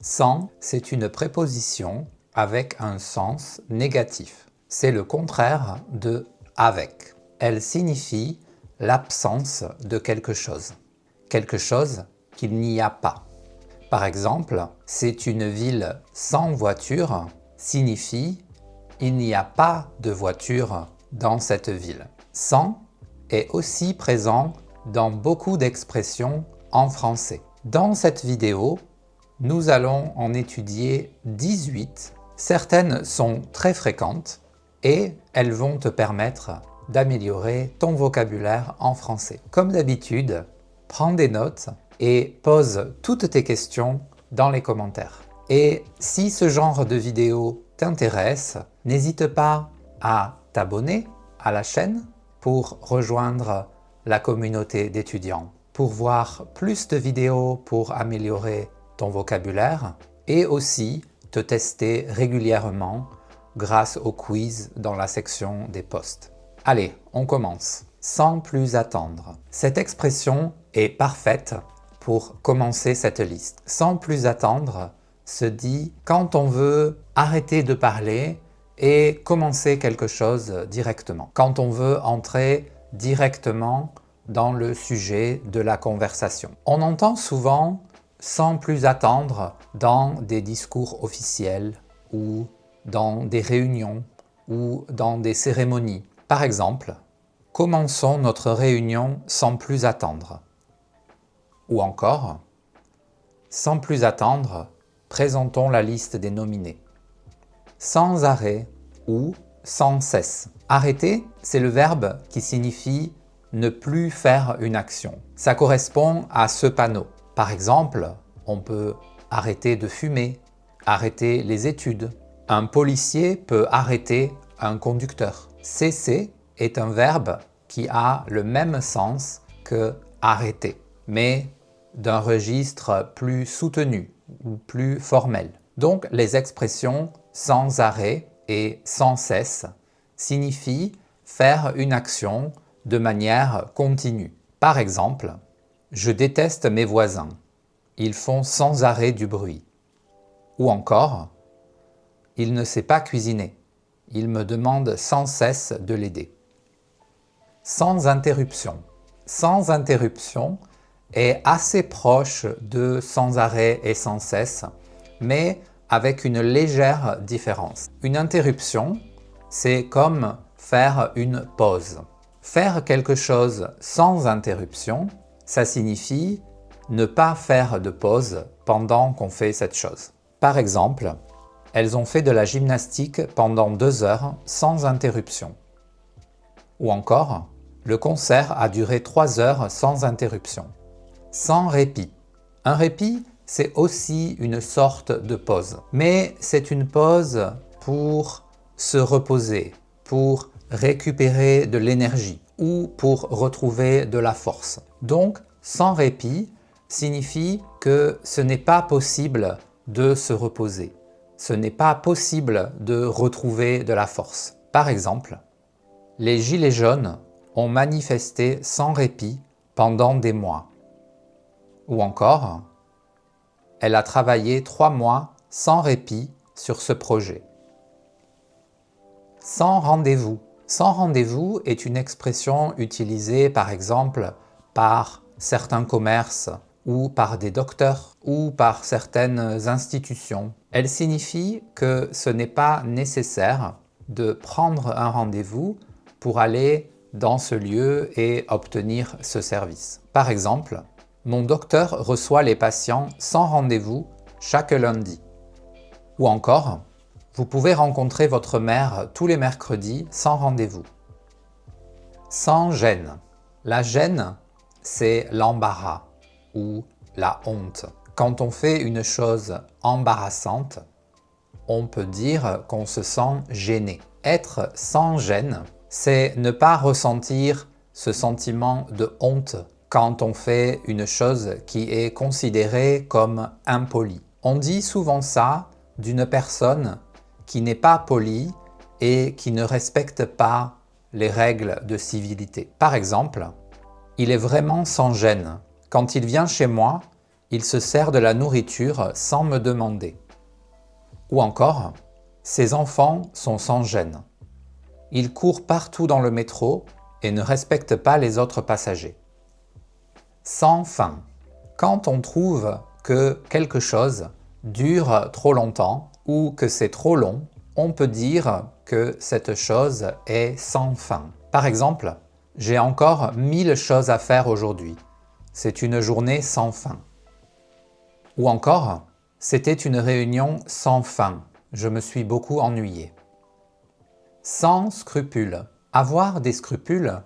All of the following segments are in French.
Sans, c'est une préposition avec un sens négatif. C'est le contraire de avec. Elle signifie l'absence de quelque chose qu'il n'y a pas. Par exemple, c'est une ville sans voiture signifie il n'y a pas de voiture dans cette ville. Sans est aussi présent dans beaucoup d'expressions en français. Dans cette vidéo, nous allons en étudier 18. Certaines sont très fréquentes et elles vont te permettre d'améliorer ton vocabulaire en français. Comme d'habitude, prends des notes et pose toutes tes questions dans les commentaires. Et si ce genre de vidéo t'intéresse, n'hésite pas à t'abonner à la chaîne pour rejoindre la communauté d'étudiants, pour voir plus de vidéos pour améliorer ton vocabulaire et aussi te tester régulièrement grâce au quiz dans la section des posts. Allez, on commence. Sans plus attendre. Cette expression est parfaite pour commencer cette liste. Sans plus attendre se dit quand on veut arrêter de parler et commencer quelque chose directement. Quand on veut entrer directement dans le sujet de la conversation. On entend souvent sans plus attendre dans des discours officiels ou dans des réunions ou dans des cérémonies. Par exemple, commençons notre réunion sans plus attendre. Ou encore, sans plus attendre, présentons la liste des nominés. Sans arrêt ou sans cesse. Arrêter, c'est le verbe qui signifie ne plus faire une action. Ça correspond à ce panneau. Par exemple, on peut arrêter de fumer, arrêter les études. Un policier peut arrêter un conducteur. Cesser est un verbe qui a le même sens que arrêter, mais d'un registre plus soutenu ou plus formel. Donc les expressions sans arrêt et sans cesse signifient faire une action de manière continue. Par exemple, je déteste mes voisins. Ils font sans arrêt du bruit. Ou encore, il ne sait pas cuisiner. Il me demande sans cesse de l'aider. Sans interruption. Sans interruption est assez proche de sans arrêt et sans cesse, mais avec une légère différence. Une interruption, c'est comme faire une pause. Faire quelque chose sans interruption, ça signifie ne pas faire de pause pendant qu'on fait cette chose. Par exemple, elles ont fait de la gymnastique pendant 2 heures sans interruption. Ou encore, le concert a duré 3 heures sans interruption. Sans répit. Un répit, c'est aussi une sorte de pause. Mais c'est une pause pour se reposer, pour récupérer de l'énergie ou pour retrouver de la force. Donc, sans répit signifie que ce n'est pas possible de se reposer. Ce n'est pas possible de retrouver de la force. Par exemple, les Gilets jaunes ont manifesté sans répit pendant des mois. Ou encore, elle a travaillé 3 mois sans répit sur ce projet. Sans rendez-vous. Sans rendez-vous est une expression utilisée par exemple par certains commerces ou par des docteurs ou par certaines institutions. Elle signifie que ce n'est pas nécessaire de prendre un rendez-vous pour aller dans ce lieu et obtenir ce service. Par exemple, mon docteur reçoit les patients sans rendez-vous chaque lundi. Ou encore, vous pouvez rencontrer votre mère tous les mercredis sans rendez-vous. Sans gêne. La gêne, c'est l'embarras ou la honte. Quand on fait une chose embarrassante, on peut dire qu'on se sent gêné. Être sans gêne, c'est ne pas ressentir ce sentiment de honte quand on fait une chose qui est considérée comme impolie. On dit souvent ça d'une personne qui n'est pas polie et qui ne respecte pas les règles de civilité. Par exemple, il est vraiment sans gêne. Quand il vient chez moi, il se sert de la nourriture sans me demander. Ou encore, ces enfants sont sans gêne. Ils courent partout dans le métro et ne respectent pas les autres passagers. Sans fin. Quand on trouve que quelque chose dure trop longtemps ou que c'est trop long, on peut dire que cette chose est sans fin. Par exemple, j'ai encore 1000 choses à faire aujourd'hui. C'est une journée sans fin. Ou encore, c'était une réunion sans fin. Je me suis beaucoup ennuyé. Sans scrupules. Avoir des scrupules,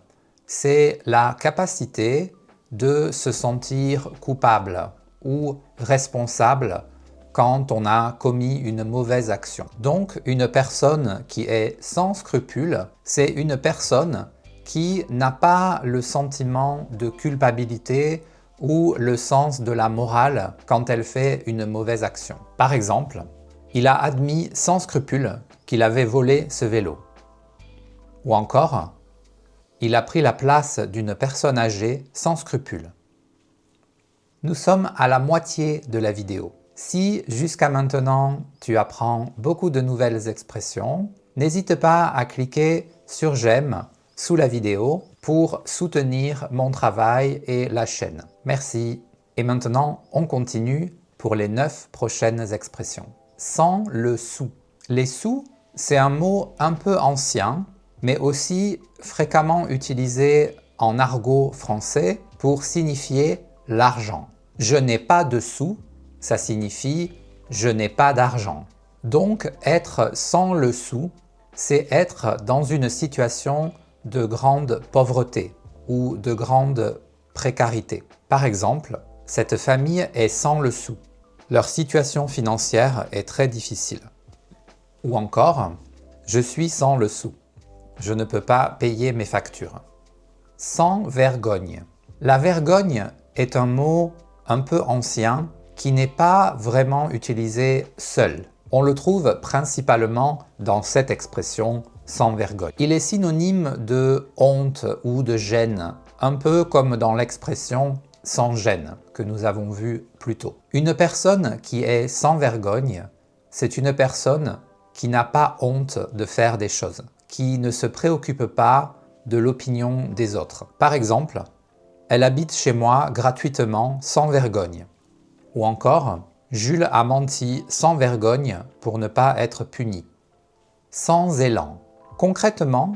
c'est la capacité de se sentir coupable ou responsable quand on a commis une mauvaise action. Donc, une personne qui est sans scrupules, c'est une personne qui n'a pas le sentiment de culpabilité ou le sens de la morale quand elle fait une mauvaise action. Par exemple, il a admis sans scrupule qu'il avait volé ce vélo. Ou encore, il a pris la place d'une personne âgée sans scrupule. Nous sommes à la moitié de la vidéo. Si jusqu'à maintenant tu apprends beaucoup de nouvelles expressions, n'hésite pas à cliquer sur j'aime sous la vidéo pour soutenir mon travail et la chaîne. Merci. Et maintenant, on continue pour les 9 prochaines expressions. Sans le sou. Les sous, c'est un mot un peu ancien, mais aussi fréquemment utilisé en argot français pour signifier l'argent. Je n'ai pas de sous, ça signifie je n'ai pas d'argent. Donc, être sans le sou, c'est être dans une situation de grande pauvreté ou de grande précarité. Par exemple, cette famille est sans le sou. Leur situation financière est très difficile. Ou encore, je suis sans le sou. Je ne peux pas payer mes factures. Sans vergogne. La vergogne est un mot un peu ancien qui n'est pas vraiment utilisé seul. On le trouve principalement dans cette expression sans vergogne. Il est synonyme de honte ou de gêne, un peu comme dans l'expression sans gêne que nous avons vu plus tôt. Une personne qui est sans vergogne, c'est une personne qui n'a pas honte de faire des choses, qui ne se préoccupe pas de l'opinion des autres. Par exemple, elle habite chez moi gratuitement sans vergogne. Ou encore, Jules a menti sans vergogne pour ne pas être puni. Sans élan. Concrètement,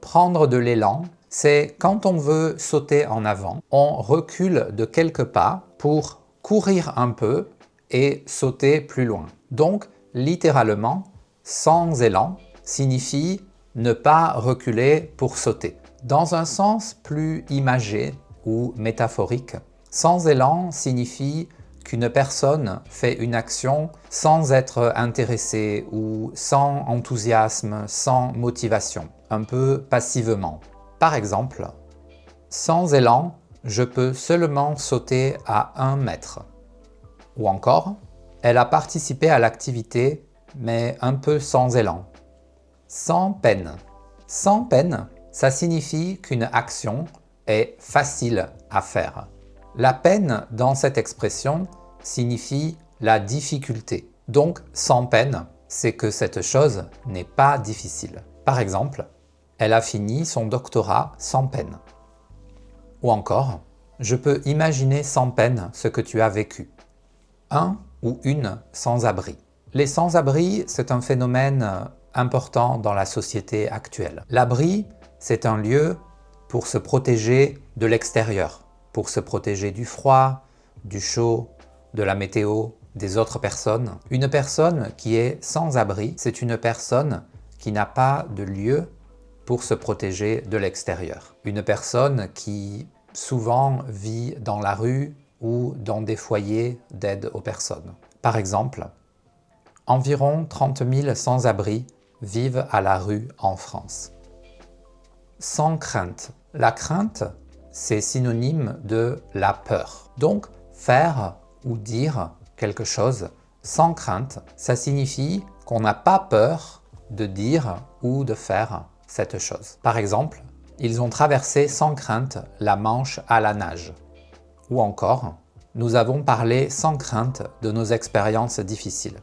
prendre de l'élan, c'est quand on veut sauter en avant, on recule de quelques pas pour courir un peu et sauter plus loin. Donc, littéralement, sans élan signifie ne pas reculer pour sauter. Dans un sens plus imagé ou métaphorique, sans élan signifie qu'une personne fait une action sans être intéressée ou sans enthousiasme, sans motivation, un peu passivement. Par exemple, sans élan, je peux seulement sauter à 1 mètre. Ou encore, elle a participé à l'activité, mais un peu sans élan. Sans peine. Sans peine, ça signifie qu'une action est facile à faire. La peine dans cette expression signifie la difficulté. Donc, sans peine, c'est que cette chose n'est pas difficile. Par exemple, elle a fini son doctorat sans peine. Ou encore, je peux imaginer sans peine ce que tu as vécu. Un ou une sans-abri. Les sans-abri, c'est un phénomène important dans la société actuelle. L'abri, c'est un lieu pour se protéger de l'extérieur, pour se protéger du froid, du chaud, de la météo, des autres personnes. Une personne qui est sans abri, c'est une personne qui n'a pas de lieu pour se protéger de l'extérieur. Une personne qui souvent vit dans la rue ou dans des foyers d'aide aux personnes. Par exemple, environ 30 000 sans-abri vivent à la rue en France. Sans crainte. La crainte, c'est synonyme de la peur. Donc, faire ou dire quelque chose sans crainte, ça signifie qu'on n'a pas peur de dire ou de faire cette chose. Par exemple, ils ont traversé sans crainte la Manche à la nage. Ou encore, nous avons parlé sans crainte de nos expériences difficiles.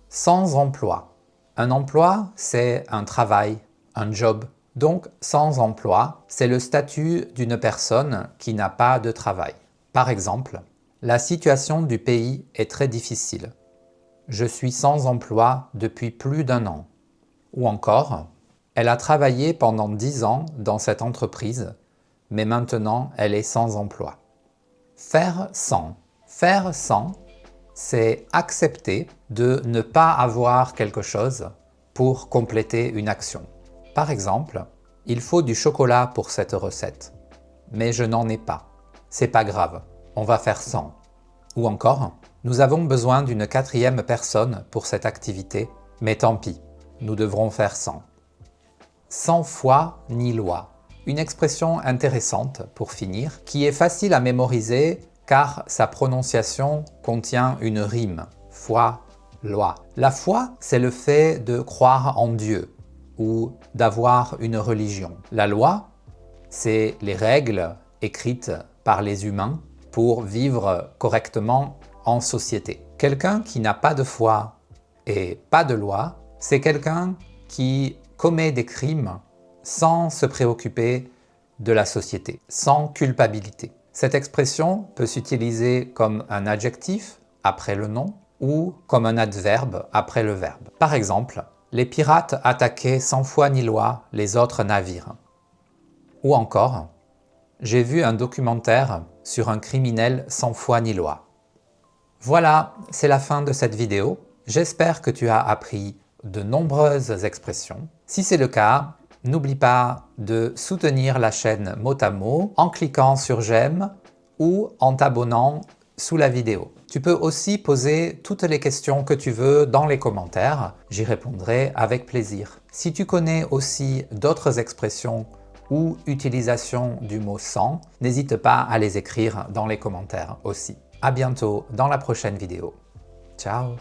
Sans emploi. Un emploi, c'est un travail, un job. Donc, sans emploi, c'est le statut d'une personne qui n'a pas de travail. Par exemple, la situation du pays est très difficile. Je suis sans emploi depuis plus d'1 an. Ou encore, elle a travaillé pendant 10 ans dans cette entreprise, mais maintenant elle est sans emploi. Faire sans. Faire sans, c'est accepter de ne pas avoir quelque chose pour compléter une action. Par exemple, il faut du chocolat pour cette recette, mais je n'en ai pas. C'est pas grave, on va faire sans. Ou encore, nous avons besoin d'une 4e personne pour cette activité, mais tant pis, nous devrons faire sans. Sans foi ni loi. Une expression intéressante pour finir, qui est facile à mémoriser car sa prononciation contient une rime. Foi, loi. La foi, c'est le fait de croire en Dieu ou d'avoir une religion. La loi, c'est les règles écrites par les humains pour vivre correctement en société. Quelqu'un qui n'a pas de foi et pas de loi, c'est quelqu'un qui commet des crimes sans se préoccuper de la société, sans culpabilité. Cette expression peut s'utiliser comme un adjectif après le nom ou comme un adverbe après le verbe. Par exemple, les pirates attaquaient sans foi ni loi les autres navires. Ou encore, j'ai vu un documentaire sur un criminel sans foi ni loi. Voilà, c'est la fin de cette vidéo. J'espère que tu as appris de nombreuses expressions. Si c'est le cas, n'oublie pas de soutenir la chaîne Mot à Mot en cliquant sur j'aime ou en t'abonnant sous la vidéo. Tu peux aussi poser toutes les questions que tu veux dans les commentaires, j'y répondrai avec plaisir. Si tu connais aussi d'autres expressions ou utilisations du mot sans, n'hésite pas à les écrire dans les commentaires aussi. À bientôt dans la prochaine vidéo. Ciao!